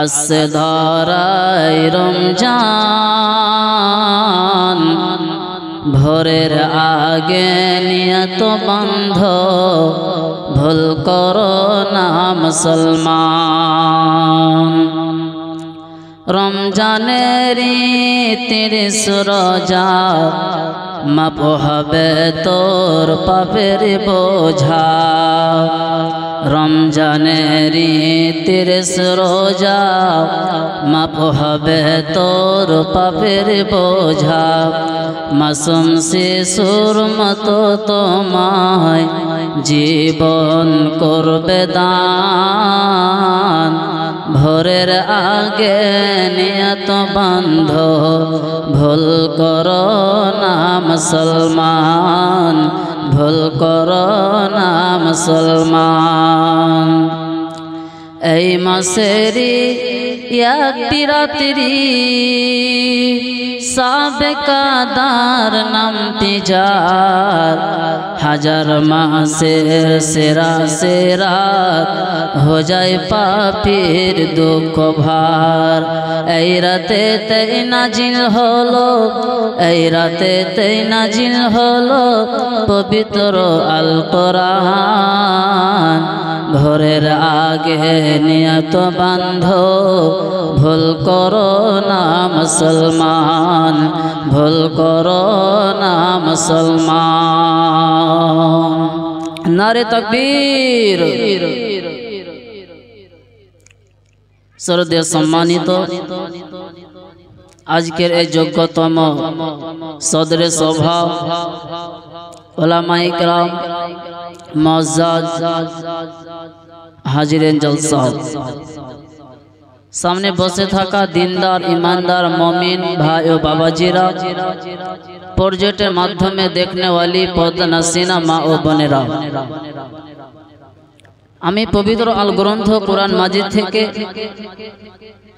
আসে ধরাই রমজান ভোরের আগে নিয়ত বন্ধ ভুল করো না মুসলমান। রমজানের 30 রোজা মাপ হবে তোর পাপের বোঝা। রমজানের 30 রোজা মাপ হবে তোর পাপের বোঝা। মাসুম শিশুর মতো তোমায় জীবন করবে দান। ভোরের আগে নিয়ত বন্ধ ভুল করো না মুসলমান, ভুল করো না মুসলমান। এই মাসেরই একটি রাত্রি সাবেকাদার নামটি যার, হাজার মাসের সেরা সেরাত হো যায় পাপীর দুঃখ ভার। এই রাতে তেই নাজিল হলো, এই রাতে তেই নাজিল হলো পবিত্র আল কোরআন। ভোরের আগে নিয়ত বান্ধ ভুল করো না মুসলমান, ভুল করো না মুসলমান। নারে তাকবীর। শ্রদ্ধেয় সম্মানিত, আজকের এই যোগ্যতম সদরে সভা উলামায়ে কেরাম মুআজ্জাজ হাজিরিন জলসা, সামনে বসে থাকা দিনদার ईमानदार मोमिन भाई ও বাবাজিরা, প্রজেক্টের মাধ্যমে দেখনে वाली পর্দা নসিনা মা ও বোনেরা, আমি পবিত্র আল গ্রন্থ কুরআন মাজিদ থেকে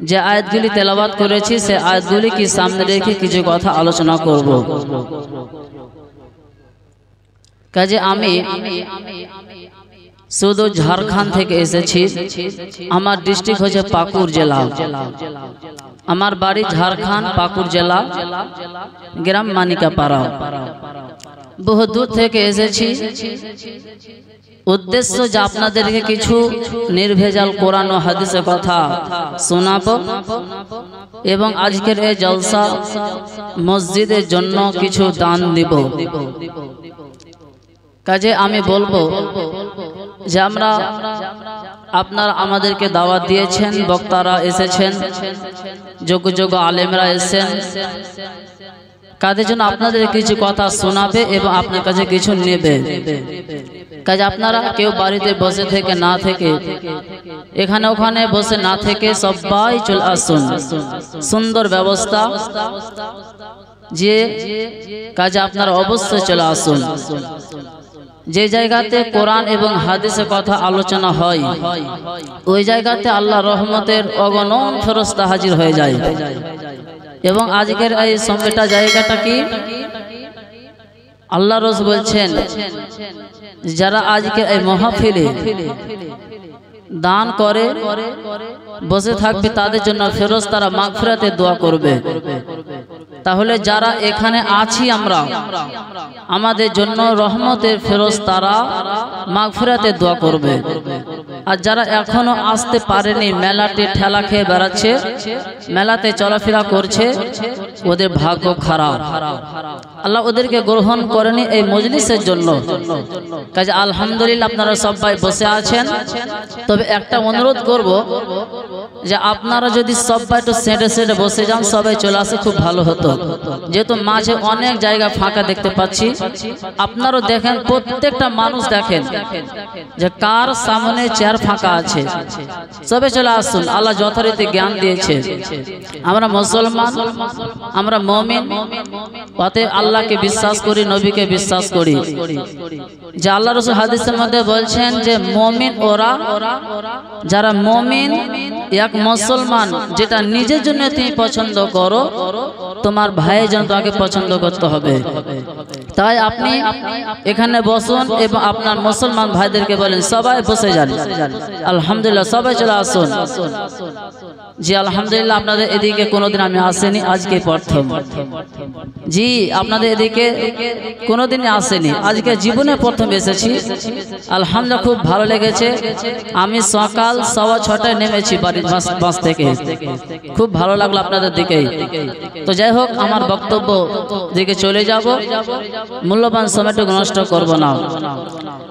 যে আয়াতগুলি তেলাওয়াত করেছি সে আয়াতগুলি কি সামনে রেখে কিছু কথা আলোচনা করব। কাজে আমি শুধু ঝাড়খণ্ড থেকে এসেছি। আমার ডিস্ট্রিক্ট হচ্ছে পাকুড় জেলা, আমার বাড়ি ঝাড়খণ্ড পাকুড় জেলা, গ্রাম মানিকাপাড়া। বহু দূর থেকে এসেছি। উদ্দেশ্য যে আপনাদেরকে কিছু নির্ভেজাল কোরআন ও হাদিসের কথা শোনাবো এবং আজকের এই জলসা মসজিদের জন্য কিছু দান দিব। কাজে আমি বলবো যে আমরা আপনারা আমাদেরকে দাওয়াত দিয়েছেন, বক্তারা এসেছেন, যোগ্য যোগ্য আলেমরা এসেছেন, কাদের জন্য আপনাদের কিছু কথা শোনাবে এবং আপনার কাছে কিছু নেবে। কাজে আপনারা কেউ বাড়িতে বসে থেকে না থেকে, এখানে ওখানে বসে না থেকে সবাই চলে আসুন। সুন্দর ব্যবস্থা, যে কাজে আপনারা অবশ্যই চলে আসুন। যে জায়গাতে কোরআন এবং হাদিসের কথা আলোচনা হয় ওই জায়গাতে আল্লাহ রহমতের অগণন ফেরেশতা হাজির হয়ে যায়। এবং আজকের এই সময়টা জায়গাটা কি আল্লাহ রাসূল বলছেন, যারা আজকে এই মাহফিলে দান করে বসে থাকবে তাদের জন্য ফেরেশতারা মাগফিরাতের দোয়া করবে। তাহলে যারা এখানে আছি আমরা, আমাদের জন্য রহমতের ফেরেশতারা মাগফিরাতের দোয়া করবে। আর যারা এখনো আসতে পারেনি, মেলাতে ঠেলা খেয়ে বেড়াচ্ছে, মেলাতে চলাফেরা করছে, ওদের ভাগ্য খারাপ। আল্লাহ ওদেরকে গ্রহণ করেনি এই মজলিসের জন্য। কাজে আলহামদুলিল্লাহ আপনারা সবাই বসে আছেন। তবে একটা অনুরোধ করব যে আপনারা যদি সবাই একটু সেটে সেটে বসে যান, সবাই চলে আসে, খুব ভালো হতো। যেহেতু মাঝে অনেক জায়গা ফাঁকা দেখতে পাচ্ছি, আপনারও দেখেন, প্রত্যেকটা মানুষ দেখেন যে কার সামনে চেয়ার ফাঁকা আছে। সবাই চলে আসুন। আল্লাহ যথারীতি জ্ঞান দিয়েছে। আমরা মুসলমান, আমরা মুমিন, অতএব আল্লাহকে বিশ্বাস করি, নবীকে বিশ্বাস করি। যে আল্লাহ রাসূল হাদিসের মধ্যে বলছেন যে মুমিন ওরা যারা মুমিন, এক মুসলমান যেটা নিজের জন্য তুমি পছন্দ করো, তোমার ভাইয়ের জন্য তোমাকে পছন্দ করতে হবে। তাই আপনি এখানে বসুন এবং আপনার মুসলমান ভাইদেরকে বলেন সবাই বসে যান। আলহামদুলিল্লাহ, সবাই চলে আসুন। জি আলহামদুলিল্লাহ, আপনাদের এদিকে কোনোদিন আমি আসেনি, আজকে প্রথম। জি আপনাদের এদিকে কোনোদিনই আসেনি, আজকে জীবনে প্রথম এসেছি। আলহামদুলিল্লাহ, খুব ভালো লেগেছে। আমি সকাল 6:15 নেমেছি বাড়ির বাস থেকে, খুব ভালো লাগলো আপনাদের দিকে। তো যাই হোক, আমার বক্তব্য দিকে চলে যাব, মূল্যবান সময়টুকু নষ্ট করব না।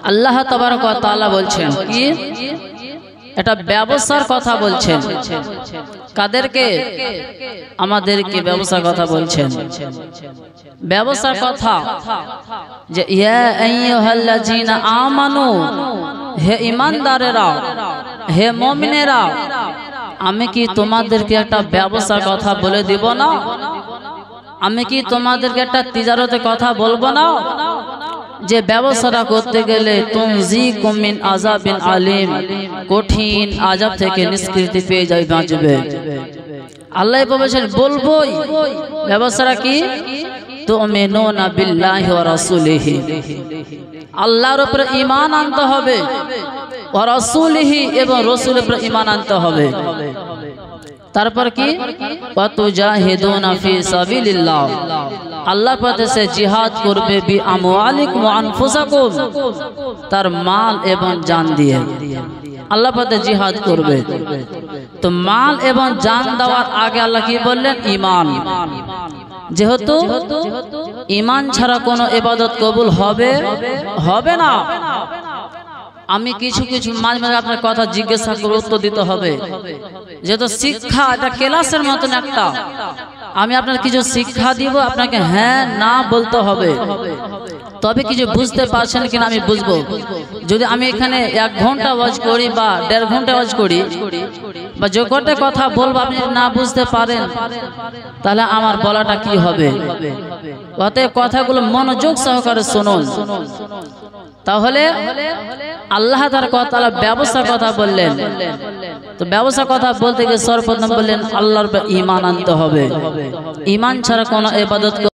আল্লাহ তাবারক ওয়া তাআলা বলছেন কি, এটা ব্যবসার কথা বলছেন। কাদেরকে? আমাদেরকে ব্যবসার কথা বলছেন। ব্যবসার কথা যে ইয়া আইয়ুহাল্লাযীনা আমানু, হে ঈমানদারেরা, হে মুমিনেরা, আমি কি তোমাদেরকে একটা ব্যবসার কথা বলে দিব না? আমি কি তোমাদেরকে একটা তিজারতের কথা বলবো না? যে ব্যবসাটা করতে গেলে তুনজিকুম মিন আযাবিন আলিম, কঠিন আযাব থেকে নিষ্কৃতি পেয়ে যাবে, বাঁচবে। আল্লাহ বলেছেন বলবোই। ব্যবসাটা কি? তুমিনুনা বিল্লাহি ওয়া রাসূলিহি, আল্লাহর উপরে ঈমান আনতে হবে, ওয়া রাসূলিহি, এবং রাসূলের উপরে ঈমান আনতে হবে। তারপর কি? ওয়া তুজাহিদুনা ফি সাবিলিল্লাহ, আল্লাহর পথে সে জিহাদ করবে, বি আমওয়ালিকুম ওয়া আনফুসাকুম, তার মাল এবং জান দিয়ে আল্লাহর পথে জিহাদ করবে। তো মাল এবং জান দেওয়ার আগে আল্লাহ কি বললেন? ঈমান। যেহেতু ঈমান ছাড়া কোনো ইবাদত কবুল হবে না। আমি কিছু মাঝে মাঝে আপনার কথা জিজ্ঞাসা করে উত্তর দিতে হবে, যেহেতু শিক্ষা এটা ক্লাসের মতন একটা। আমি আপনার কিছু শিক্ষা দিব, আপনাকে হ্যাঁ না বলতে হবে, তবে কিছু বুঝতে পারছেন কিনা আমি বুঝবো। যদি আমি এখানে 1 ঘন্টা ওয়াজ করি বা 1.5 ঘন্টা ওয়াজ করি, বা যে কটা কথা বলবো আপনি না বুঝতে পারেন, তাহলে আমার বলাটা কি হবে? অতএব কথাগুলো মনোযোগ সহকারে শুনুন। তাহলে আল্লাহ তাআলা ব্যবসার কথা বললেন। তো ব্যবসার কথা বলতে গিয়ে সর্বপ্রথম বললেন আল্লাহর উপর ঈমান আনতে হবে। ঈমান ছাড়া কোনো ইবাদত